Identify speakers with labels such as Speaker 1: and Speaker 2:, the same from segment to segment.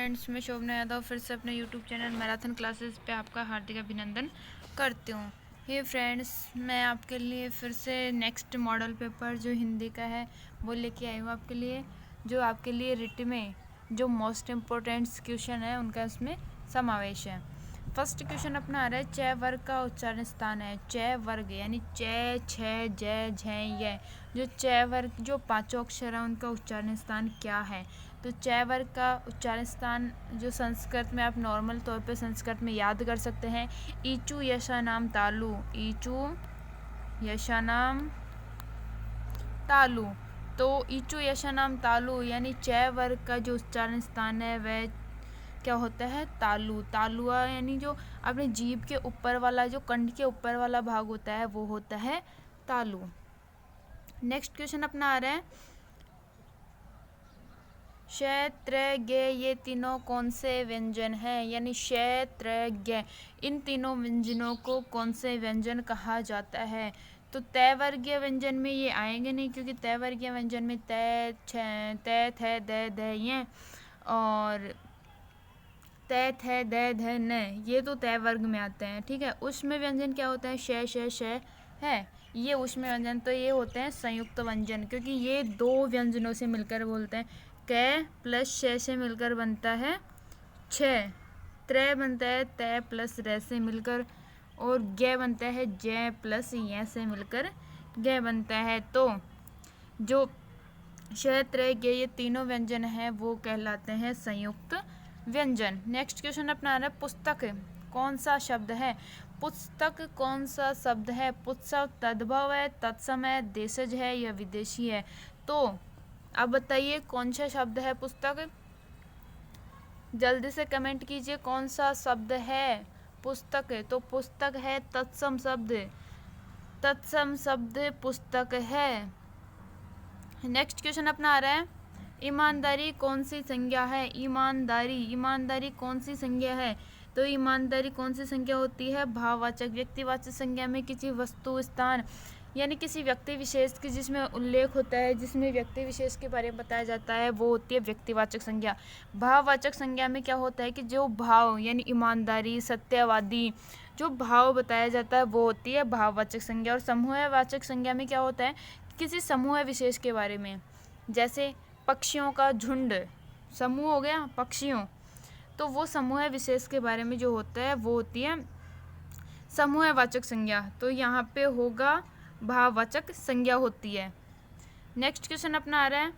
Speaker 1: Friends, मैं शोभना यादव फिर से अपने यूट्यूब चैनल मैराथन क्लासेस पे आपका हार्दिक अभिनंदन करती हूँ। हे फ्रेंड्स, मैं आपके लिए फिर से नेक्स्ट मॉडल पेपर जो हिंदी का है वो लेके आई हूँ आपके लिए, जो आपके लिए रिट में जो मोस्ट इम्पोर्टेंट क्वेश्चन है उनका इसमें समावेश है। फर्स्ट क्वेश्चन अपना आ रहा है, च वर्ग का उच्चारण स्थान है। च वर्ग यानी च, छ, ज, झ, य, जो च वर्ग जो पांचों अक्षर हैं उनका उच्चारण स्थान क्या है। तो च वर्ग का उच्चारण स्थान जो संस्कृत में आप नॉर्मल तौर पे संस्कृत में याद कर सकते हैं, ईचू यशानाम तालु, ईचू यशानाम तालु। तो ईचू यशानाम तालु यानी च वर्ग का जो उच्चारण स्थान है वह क्या होता है, तालु। तालुआ यानी जो अपने जीभ के ऊपर वाला, जो कंठ के ऊपर वाला भाग होता है वो होता है तालु। नेक्स्ट क्वेश्चन अपना आ रहा है, श, त्र, ग ये तीनों कौन से व्यंजन हैं। यानी श, त्र, ग इन तीनों व्यंजनों को कौन से व्यंजन कहा जाता है। तो तय वर्गीय व्यंजन में ये आएंगे नहीं, क्योंकि तय वर्गीय व्यंजन में तय, छ, तय, थ, द, ध, ये और तय, थ, द, ध, न ये तो तय वर्ग में आते हैं। ठीक है, उसमें व्यंजन क्या होता है, श, श, श है ये उसमें व्यंजन। तो ये होते हैं संयुक्त व्यंजन, क्योंकि ये दो व्यंजनों से मिलकर बोलते हैं। क प्लस श से मिलकर बनता है छ, त्र बनता है तय प्लस र से मिलकर, और ग बनता है ज प्लस य से मिलकर ग बनता है। तो जो श, त्र, ग ये तीनों व्यंजन हैं वो कहलाते हैं संयुक्त व्यंजन। नेक्स्ट क्वेश्चन अपना आ रहा है, पुस्तक कौन सा शब्द है। पुस्तक कौन सा शब्द है। पुस्तक तद्भव है, तत्सम है, देशज है या विदेशी है। तो अब बताइए कौन सा शब्द है पुस्तक। जल्दी से कमेंट कीजिए कौन सा शब्द है पुस्तक। तो पुस्तक है तत्सम शब्द, तत्सम शब्द पुस्तक है। नेक्स्ट क्वेश्चन अपना आ रहा है, ईमानदारी कौन सी संज्ञा है। ईमानदारी, ईमानदारी कौन सी संज्ञा है। तो ईमानदारी कौन सी संज्ञा होती है, भाववाचक। व्यक्तिवाचक संज्ञा में किसी वस्तु, स्थान यानी किसी व्यक्ति विशेष की जिसमें उल्लेख होता है, जिसमें व्यक्ति विशेष के बारे में बताया जाता है, वो होती है व्यक्तिवाचक संज्ञा। भाववाचक संज्ञा में क्या होता है कि जो भाव यानी ईमानदारी, सत्यवादी जो भाव बताया जाता है वो होती है भाववाचक संज्ञा। और समूहवाचक संज्ञा में क्या होता है, किसी समूह विशेष के बारे में, जैसे पक्षियों का झुंड समूह हो गया पक्षियों, तो वो समूह विशेष के बारे में जो होता है वो होती है समूहवाचक संज्ञा। तो यहाँ पे होगा भाववाचक संज्ञा होती है। नेक्स्ट क्वेश्चन अपना आ रहा है,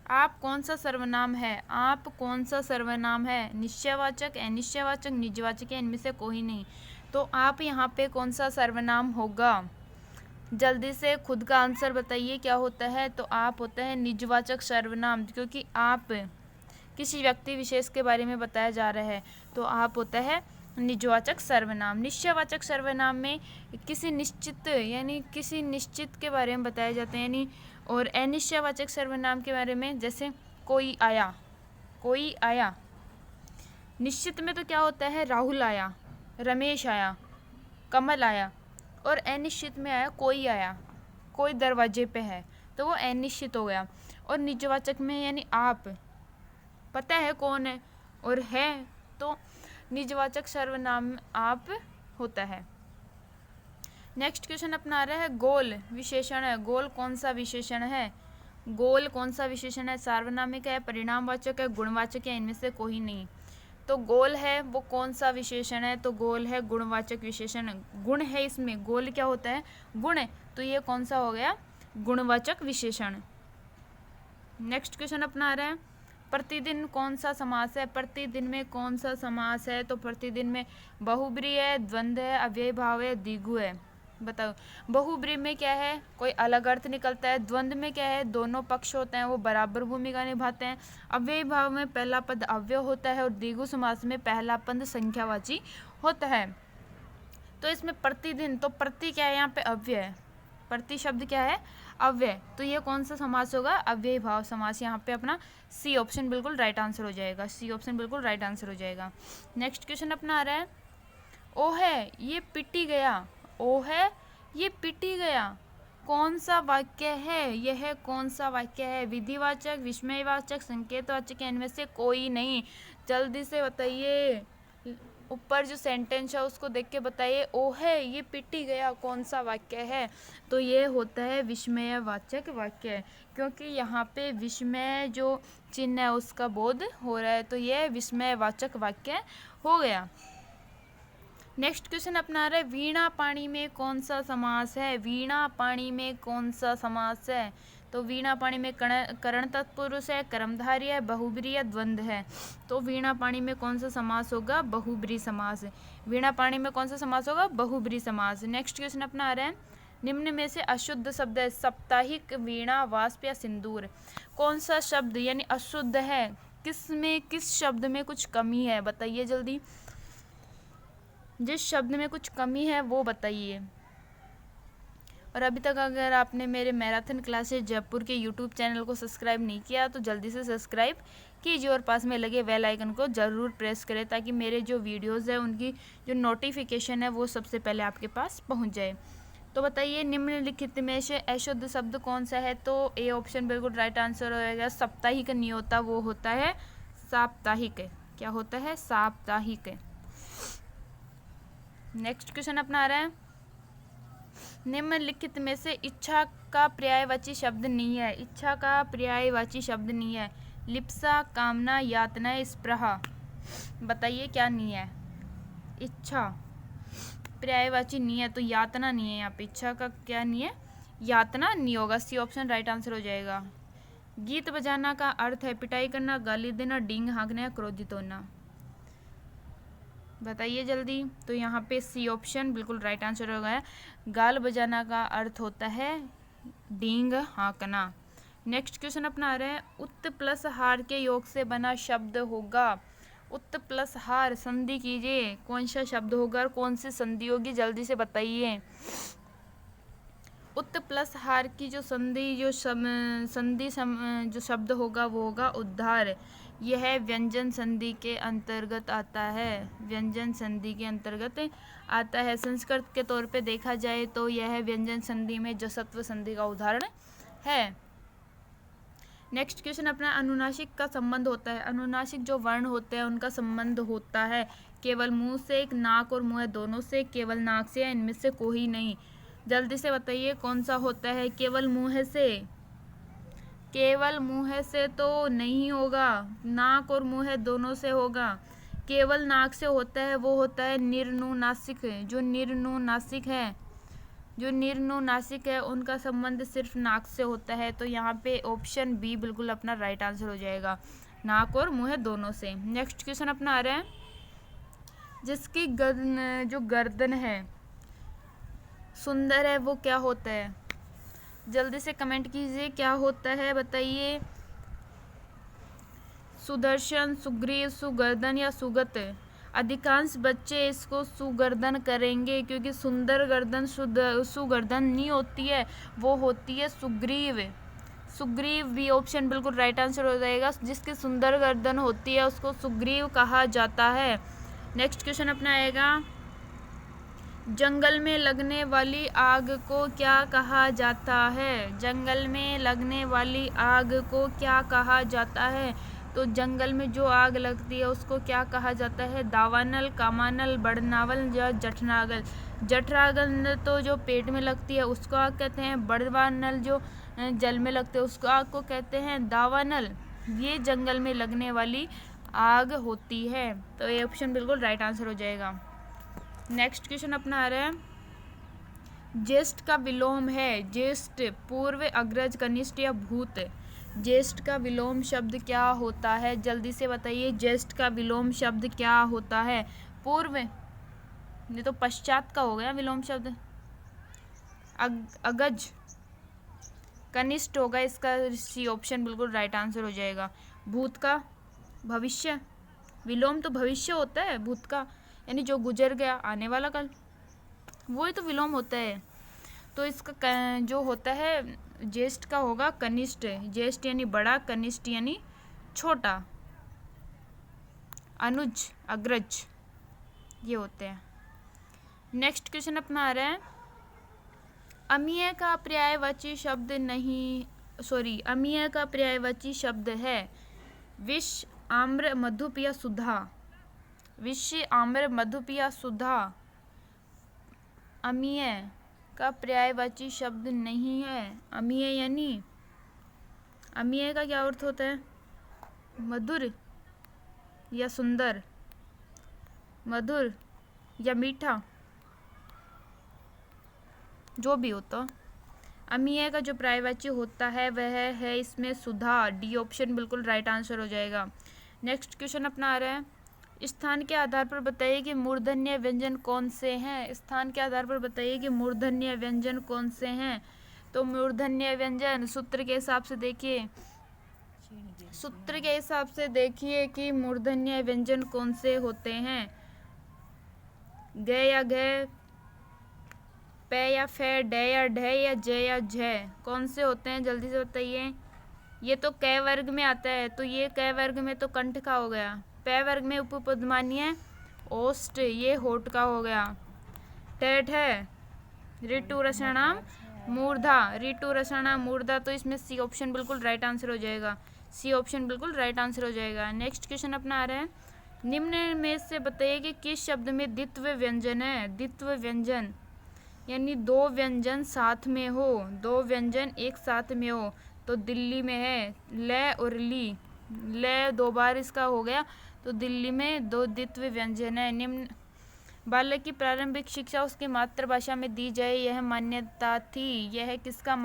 Speaker 1: आप कौन सा सर्वनाम है। आप कौन सा सर्वनाम है, निश्चयवाचक, अनिश्चयवाचक, निजवाचक या इनमें से कोई नहीं। तो आप यहाँ पे कौन सा सर्वनाम होगा, जल्दी से खुद का आंसर बताइए क्या होता है। तो आप होता है निजवाचक सर्वनाम, क्योंकि आप किसी व्यक्ति विशेष के बारे में बताया जा रहा है, तो आप होता है निजवाचक सर्वनाम। निश्चयवाचक सर्वनाम में किसी निश्चित यानी किसी निश्चित के बारे में बताया जाते हैं यानी, और अनिश्चयवाचक सर्वनाम के बारे में, जैसे कोई आया, कोई आया। निश्चित में तो क्या होता है, राहुल आया, रमेश आया, कमल आया, और अनिश्चित में आया कोई आया, कोई दरवाजे पे है, तो वो अनिश्चित हो गया। और निजवाचक में यानी आप पता है कौन है और है, तो निजवाचक सर्वनाम आप होता है। नेक्स्ट क्वेश्चन अपना आ रहा है, गोल विशेषण है। गोल कौन सा विशेषण है, गोल कौन सा विशेषण है, सार्वनामिक है, परिणामवाचक है, गुणवाचक है, इनमें से कोई नहीं। तो गोल है वो कौन सा विशेषण है, तो गोल है गुणवाचक विशेषण। गुण है इसमें, गोल क्या होता है, गुण है, तो ये कौन सा हो गया, गुणवाचक विशेषण। नेक्स्ट क्वेश्चन अपना आ रहा है, प्रतिदिन कौन सा समास है। प्रतिदिन में कौन सा समास है, तो प्रतिदिन में बहुब्रीहि है, द्वंद्व है, अव्ययीभाव है, द्विगु है। बताओ, बहुब्रीहि में क्या है, कोई अलग अर्थ निकलता है। द्वंद्व में क्या है, दोनों पक्ष होते हैं वो बराबर भूमिका निभाते हैं। अव्ययीभाव में पहला पद अव्यय होता है, और द्विगु समास में पहला पद संख्यावाची होता है। तो इसमें प्रतिदिन, तो प्रति क्या है यहाँ पे, अव्यय है, प्रति शब्द क्या है, अव्यय। तो ये कौन सा समास होगा, अव्ययी भाव समास। यहाँ पे अपना सी ऑप्शन बिल्कुल राइट आंसर हो जाएगा, सी ऑप्शन बिल्कुल राइट आंसर हो जाएगा। नेक्स्ट क्वेश्चन अपना आ रहा है, ओ है ये पिटी गया, ओ है ये पिटी गया। कौन सा वाक्य है, यह कौन सा वाक्य है? विधिवाचक, विस्मयवाचक, संकेतवाचक, इनमें से कोई नहीं। जल्दी से बताइए, ऊपर जो सेंटेंस है उसको देख के बताइए। ओ है, ये पिट ही गया, कौन सा वाक्य है? तो ये होता है विस्मयवाचक वाक्य, क्योंकि यहाँ पे विस्मय जो चिन्ह है उसका बोध हो रहा है, तो ये विस्मयवाचक वाक्य हो गया। नेक्स्ट क्वेश्चन अपना रहे, वीणा पाणी में कौन सा समास है? वीणा पाणी में कौन सा समास है? तो वीणा पाणी में करण तत्पुरुष है, कर्मधारय है, बहुब्रीहि है, द्वंद्व है। तो वीणा पाणी में कौन सा समास होगा? बहुब्रीहि समास। वीणा पाणी में कौन सा समास होगा? बहुब्रीहि समास। नेक्स्ट क्वेश्चन अपना आ रहा है, निम्न में से अशुद्ध शब्द है, साप्ताहिक, वीणा, वाष्प या सिंदूर। कौन सा शब्द यानी अशुद्ध है? किस शब्द में कुछ कमी है? बताइए जल्दी, जिस शब्द में कुछ कमी है वो बताइए। और अभी तक अगर आपने मेरे मैराथन क्लासेस जयपुर के यूट्यूब चैनल को सब्सक्राइब नहीं किया तो जल्दी से सब्सक्राइब कीजिए और पास में लगे बेल आइकन को ज़रूर प्रेस करें, ताकि मेरे जो वीडियोस है उनकी जो नोटिफिकेशन है वो सबसे पहले आपके पास पहुंच जाए। तो बताइए, निम्नलिखित में से अशुद्ध शब्द कौन सा है? तो ए ऑप्शन बिल्कुल राइट आंसर होएगा। साप्ताहिक नहीं होता, वो होता है साप्ताहिक। क्या होता है? साप्ताहिक। नेक्स्ट क्वेश्चन अपना आ रहा है, निम्नलिखित में से इच्छा का पर्यायवाची शब्द नहीं है। इच्छा का पर्यायवाची शब्द नहीं है। लिप्सा, कामना, यातना, स्पृहा। बताइए क्या नहीं है? इच्छा पर्यायवाची नहीं है, तो यातना नहीं है यहाँ पे। इच्छा का क्या नहीं है? यातना नहीं होगा। सी ऑप्शन राइट आंसर हो जाएगा। गीत बजाना का अर्थ है पिटाई करना, गाली देना, डींग हाँकना या क्रोधित होना। बताइए जल्दी। तो यहाँ पे सी ऑप्शन बिल्कुल राइट आंसर हो गया। गाल बजाना का अर्थ होता है डींग हाँकना। नेक्स्ट क्वेश्चन अपना आ रहा है, उत्त प्लस हार के योग से बना शब्द होगा। उत्त प्लस हार, संधि कीजिए, कौन सा शब्द होगा और कौन सी संधि होगी? जल्दी से बताइए। उत्त प्लस हार की जो संधि जो शब्द होगा वो होगा उद्धार। यह व्यंजन संधि के अंतर्गत आता है। व्यंजन संधि के अंतर्गत आता है। संस्कृत के तौर पे देखा जाए तो यह व्यंजन संधि में जसत्व संधि का उदाहरण है। नेक्स्ट क्वेश्चन अपना, अनुनासिक का संबंध होता है। अनुनासिक जो वर्ण होते हैं उनका संबंध होता है केवल मुंह से, नाक और मुंह दोनों से, केवल नाक से, इनमें से कोई नहीं। जल्दी से बताइए कौन सा होता है? केवल मुंह से? केवल मुंह से तो नहीं होगा, नाक और मुंह दोनों से होगा। केवल नाक से होता है वो होता है निर्नुनासिक। जो निर्नुनासिक है उनका संबंध सिर्फ नाक से होता है। तो यहाँ पे ऑप्शन बी बिल्कुल अपना राइट आंसर हो जाएगा, नाक और मुंह दोनों से। नेक्स्ट क्वेश्चन अपना आ रहा है, जिसकी जो गर्दन है सुंदर है वो क्या होता है? जल्दी से कमेंट कीजिए क्या होता है, बताइए। सुदर्शन, सुग्रीव, सुगर्दन या सुगत। अधिकांश बच्चे इसको सुगर्दन करेंगे, क्योंकि सुंदर गर्दन सुगर्दन नहीं होती है, वो होती है सुग्रीव। सुग्रीव भी ऑप्शन बिल्कुल राइट आंसर हो जाएगा। जिसकी सुंदर गर्दन होती है उसको सुग्रीव कहा जाता है। नेक्स्ट क्वेश्चन अपना आएगा, जंगल में लगने वाली आग को क्या कहा जाता है? जंगल में लगने वाली आग को क्या कहा जाता है? तो जंगल में जो आग लगती है उसको क्या कहा जाता है? दावानल, कामानल, बड़नावल या जठरागल। जठरागल तो जो पेट में लगती है उसको आग कहते हैं। बड़वानल जो जल में लगते हैं उसको आग को कहते हैं दावानल। ये जंगल में लगने वाली आग होती है। तो ये ऑप्शन बिल्कुल राइट आंसर हो जाएगा। नेक्स्ट क्वेश्चन अपना आ रहा है, ज्येष्ठ का विलोम है। ज्येष्ठ पूर्व, अग्रज, कनिष्ठ या भूत। ज्येष्ठ का विलोम शब्द क्या होता है? जल्दी से बताइए, ज्येष्ठ का विलोम शब्द क्या होता है? पूर्व, ये तो पश्चात का हो गया विलोम शब्द। अगज, कनिष्ठ होगा इसका सी ऑप्शन बिल्कुल राइट आंसर हो जाएगा। भूत का, भविष्य। विलोम तो भविष्य होता है, भूत का यानी जो गुजर गया, आने वाला कल, वो ही तो विलोम होता है। तो इसका जो होता है ज्येष्ठ का होगा कनिष्ठ। ज्येष्ठ यानी बड़ा, कनिष्ठ यानी छोटा, अनुज, अग्रज, ये होते हैं। नेक्स्ट क्वेश्चन अपना आ रहा है, अमीय का पर्यायवाची शब्द नहीं, सॉरी, अमीय का पर्यायवाची शब्द है विष, आम्र, मधुप या सुधा। विष, आम्र, मधुप या सुधा अमीय का पर्यायवाची शब्द नहीं है। अमीय यानी, अमीय का क्या अर्थ होता है? मधुर या सुंदर, मधुर या मीठा, जो भी हो। तो अमीय का जो पर्यायवाची होता है वह है इसमें सुधा। डी ऑप्शन बिल्कुल राइट आंसर हो जाएगा। नेक्स्ट क्वेश्चन अपना आ रहा है, स्थान के आधार पर बताइए कि मूर्धन्य व्यंजन कौन से हैं। स्थान के आधार पर बताइए कि मूर्धन्य व्यंजन कौन से हैं। तो मूर्धन्य व्यंजन सूत्र के हिसाब से देखिए, सूत्र के हिसाब से देखिए कि मूर्धन्य व्यंजन कौन से होते हैं। ग या घ, पे या फे, डे या ढे या जे या झे, कौन से होते हैं? जल्दी से बताइए। ये तो क वर्ग में आता है, तो ये क वर्ग में तो कंठ का हो गया। पे वर्ग में उपपदमानीय ओष्ठ, ये होठ का हो गया। टेठ है ऋतु रसना मूर्धा, ऋतु रसना मूर्धा, तो इसमें सी ऑप्शन बिल्कुल राइट आंसर हो जाएगा। सी ऑप्शन बिल्कुल राइट आंसर हो जाएगा। नेक्स्ट क्वेश्चन अपना आ रहा है, निम्न में से बताइए कि किस शब्द में द्वित्व व्यंजन है। द्वित्व व्यंजन यानी दो व्यंजन साथ में हो, दो व्यंजन एक साथ में हो। तो दिल्ली में है ले और ली, ले दो बार इसका हो गया, तो दिल्ली में दो द्वित्व व्यंजन है। निम्न बालक की प्रारंभिक शिक्षा उसकी मातृभाषा में दी जाए, यह मान्यता थी। यह किसका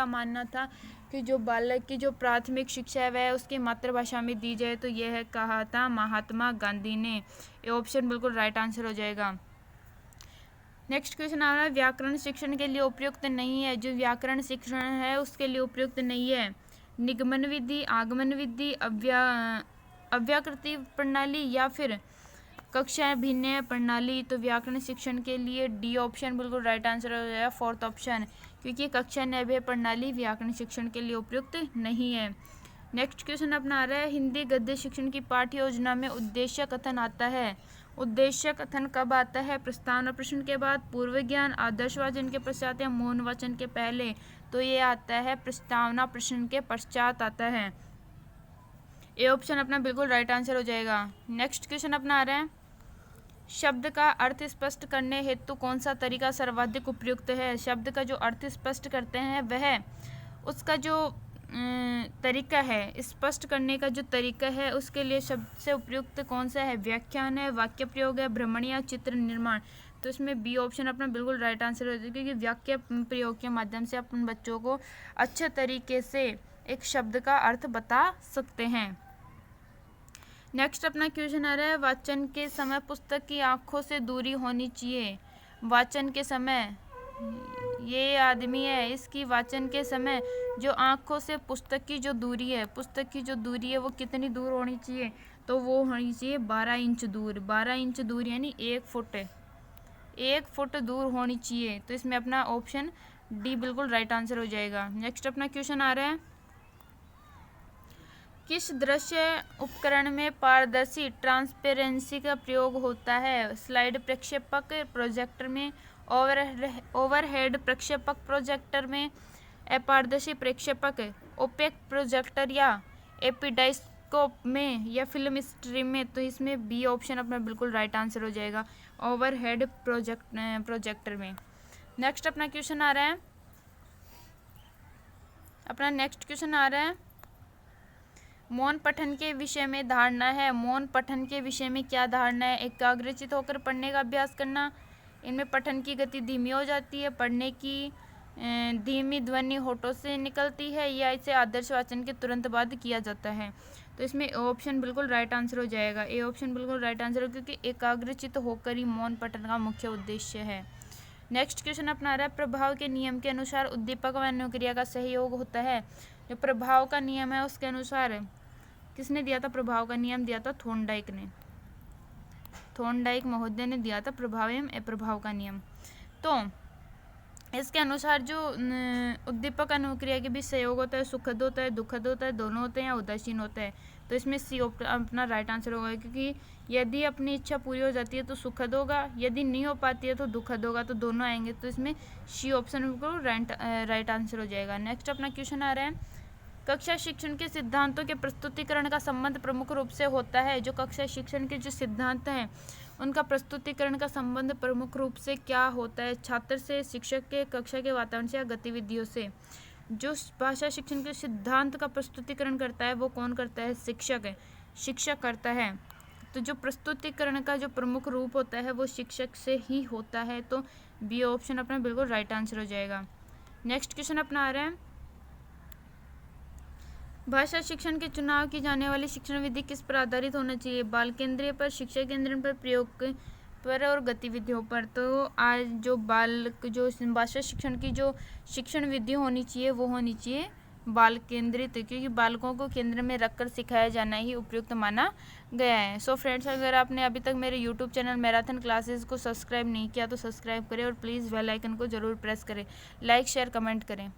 Speaker 1: मानना था कि जो बालक की जो प्राथमिक शिक्षा है वह उसकी मातृभाषा में दी जाए, तो यह कहा था महात्मा गांधी ने। ये ऑप्शन बिल्कुल राइट आंसर हो जाएगा। नेक्स्ट क्वेश्चन आ रहा है, व्याकरण शिक्षण के लिए उपयुक्त नहीं है। जो व्याकरण शिक्षण है उसके लिए उपयुक्त नहीं है। निगमन विधि, आगमन विधि, अव्याकृति प्रणाली या फिर कक्षा भिन्न प्रणाली। तो व्याकरण शिक्षण के लिए डी ऑप्शन बिल्कुल राइट आंसर हो जाएगा, फोर्थ ऑप्शन, क्योंकि कक्षा नैभ्य प्रणाली व्याकरण शिक्षण के लिए उपयुक्त नहीं है। नेक्स्ट क्वेश्चन अपना आ रहा है, हिंदी गद्य शिक्षण की पाठ्य योजना में उद्देश्य कथन आता है। उद्देश्य कथन कब आता है? प्रस्तावना प्रश्न के बाद, पूर्व ज्ञान, आदर्श वाचन के पश्चात या मौन वाचन के पहले। तो ये आता है प्रस्तावना प्रश्न के पश्चात आता है। ए ऑप्शन अपना बिल्कुल राइट आंसर हो जाएगा। नेक्स्ट क्वेश्चन अपना आ रहा है, शब्द का अर्थ स्पष्ट करने हेतु कौन सा तरीका सर्वाधिक उपयुक्त है। शब्द का जो अर्थ स्पष्ट करते हैं वह उसका जो तरीका है, स्पष्ट करने का जो तरीका है उसके लिए सबसे उपयुक्त कौन सा है? व्याख्यान है, वाक्य प्रयोग है, भ्रमण या चित्र निर्माण। तो इसमें बी ऑप्शन अपना बिल्कुल राइट आंसर हो जाएगा, क्योंकि वाक्य प्रयोग के माध्यम से अपन बच्चों को अच्छे तरीके से एक शब्द का अर्थ बता सकते हैं। नेक्स्ट अपना क्वेश्चन आ रहा है, वाचन के समय पुस्तक की आंखों से दूरी होनी चाहिए। वाचन के समय, ये आदमी है, इसकी वाचन के समय जो आंखों से पुस्तक की जो दूरी है, पुस्तक की जो दूरी है वो कितनी दूर होनी चाहिए? तो वो होनी चाहिए 12 इंच दूर। 12 इंच दूर यानी 1 फुट, 1 फुट दूर होनी चाहिए। तो इसमें अपना ऑप्शन डी बिल्कुल राइट आंसर हो जाएगा। नेक्स्ट अपना क्वेश्चन आ रहा है, किस दृश्य उपकरण में पारदर्शी ट्रांसपेरेंसी का प्रयोग होता है? स्लाइड प्रक्षेपक प्रोजेक्टर में, ओवरहेड प्रक्षेपक प्रोजेक्टर में, अपारदर्शी प्रक्षेपक ओपेक प्रोजेक्टर या एपिडाइस्कोप में या फिल्म स्ट्रीम में। तो इसमें बी ऑप्शन अपना बिल्कुल राइट आंसर हो जाएगा, ओवरहेड प्रोजेक्टर में। नेक्स्ट अपना क्वेश्चन आ रहा है, अपना नेक्स्ट क्वेश्चन आ रहा है, मौन पठन के विषय में धारणा है। मौन पठन के विषय में क्या धारणा है? एकाग्रचित होकर पढ़ने का अभ्यास करना, इनमें पठन की गति धीमी हो जाती है, पढ़ने की धीमी ध्वनि होठों से निकलती है, या इसे आदर्श वाचन के तुरंत बाद किया जाता है। तो इसमें ऑप्शन बिल्कुल राइट आंसर हो जाएगा। ए ऑप्शन बिल्कुल राइट आंसर हो, क्योंकि एकाग्रचित होकर ही मौन पठन का मुख्य उद्देश्य है। नेक्स्ट क्वेश्चन अपना आ रहा है, प्रभाव के नियम के अनुसार उद्दीपक व अनुक्रिया का सहयोग होता है। जो प्रभाव का नियम है उसके अनुसार किसने दिया था? प्रभाव का नियम दिया था थॉर्नडाइक ने, थॉर्नडाइक महोदय ने दिया था प्रभाव एवं अप्रभाव का नियम। तो इसके अनुसार जो उद्दीपक अनुक्रिया के बीच सहयोग होता है, सुखद होता है, दुखद होता है, दोनों होते हैं या उदासीन होता है। तो इसमें सी अपना राइट आंसर होगा, क्योंकि यदि अपनी इच्छा पूरी हो जाती है तो सुखद होगा, यदि नहीं हो पाती है तो दुखद होगा, तो दोनों आएंगे। तो इसमें सी ऑप्शन बिल्कुल राइट आंसर हो जाएगा। नेक्स्ट अपना क्वेश्चन आ रहा है, कक्षा शिक्षण के सिद्धांतों के प्रस्तुतिकरण का संबंध प्रमुख रूप से होता है। जो कक्षा शिक्षण के जो सिद्धांत हैं उनका प्रस्तुतिकरण का संबंध प्रमुख रूप से क्या होता है? छात्र से, शिक्षक के, कक्षा के वातावरण से या गतिविधियों से। जो भाषा शिक्षण के सिद्धांत का प्रस्तुतिकरण करता है वो कौन करता है? शिक्षक है, शिक्षक करता है। तो जो प्रस्तुतिकरण का जो प्रमुख रूप होता है वो शिक्षक से ही होता है। तो बी ऑप्शन अपना बिल्कुल राइट आंसर हो जाएगा। नेक्स्ट क्वेश्चन अपना आ रहा है, भाषा शिक्षण के चुनाव की जाने वाली शिक्षण विधि किस पर आधारित होना चाहिए? बाल केंद्रीय पर, शिक्षक केंद्रीय पर, प्रयोग पर और गतिविधियों पर। तो आज जो भाषा शिक्षण की जो शिक्षण विधि होनी चाहिए वो होनी चाहिए बाल केंद्रित, क्योंकि बालकों को केंद्र में रखकर सिखाया जाना ही उपयुक्त माना गया है। सो फ्रेंड्स, अगर आपने अभी तक मेरे यूट्यूब चैनल मैराथन क्लासेस को सब्सक्राइब नहीं किया तो सब्सक्राइब करें और प्लीज़ बेल आइकन को ज़रूर प्रेस करें, लाइक शेयर कमेंट करें।